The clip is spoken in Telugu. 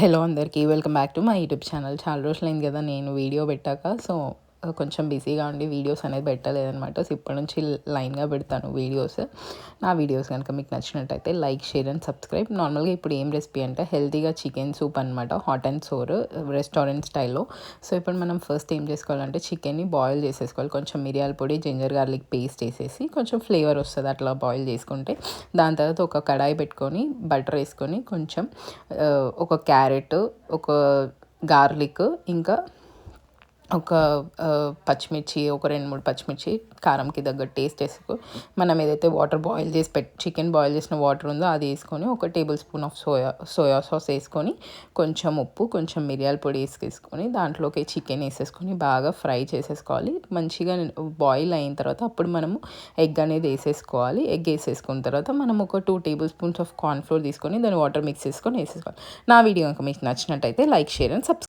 హలో అందరికీ welcome back to my YouTube channel. చాలా రోజులైంది కదా నేను వీడియో పెట్టాక. సో కొంచెం బిజీగా ఉండి వీడియోస్ అనేది పెట్టలేదనమాట. సో ఇప్పటి నుంచి లైన్గా పెడతాను వీడియోస్. నా వీడియోస్ కనుక మీకు నచ్చినట్టయితే లైక్, షేర్ అండ్ సబ్స్క్రైబ్. నార్మల్గా ఇప్పుడు ఏం రెసిపీ అంటే హెల్తీగా చికెన్ సూప్ అనమాట, హాట్ అండ్ సోర్ రెస్టారెంట్ స్టైల్లో. సో ఇప్పుడు మనం ఫస్ట్ ఏం చేసుకోవాలంటే చికెన్ని బాయిల్ చేసేసుకోవాలి. కొంచెం మిరియాల పొడి, జింజర్ గార్లిక్ పేస్ట్ వేసేసి కొంచెం ఫ్లేవర్ వస్తుంది అట్లా బాయిల్ చేసుకుంటే. దాని తర్వాత ఒక కడాయి పెట్టుకొని బటర్ వేసుకొని కొంచెం ఒక క్యారెట్, ఒక గార్లిక్, ఇంకా ఒక పచ్చిమిర్చి, ఒక 2-3 పచ్చిమిర్చి కారంకి తగ్గట్టు టేస్ట్ వేసుకో. మనం ఏదైతే వాటర్ బాయిల్ చేసి చికెన్ బాయిల్ చేసిన వాటర్ ఉందో అది వేసుకొని ఒక table spoon of soya sauce వేసుకొని కొంచెం ఉప్పు, కొంచెం మిరియాల పొడి వేసుకొని దాంట్లోకి చికెన్ వేసేసుకొని బాగా ఫ్రై చేసేసుకోవాలి. మంచిగా బాయిల్ అయిన తర్వాత అప్పుడు మనము ఎగ్ అనేది వేసేసుకోవాలి. ఎగ్ వేసేసుకున్న తర్వాత మనం ఒక 2 టేబుల్ స్పూన్స్ ఆఫ్ కార్న్ఫ్లోర్ తీసుకొని దాన్ని వాటర్ మిక్స్ చేసుకొని వేసేసుకోవాలి. నా వీడియో కనుక మీకు నచ్చినట్టయితే లైక్, షేర్ అండ్ సబ్స్క్రైబ్.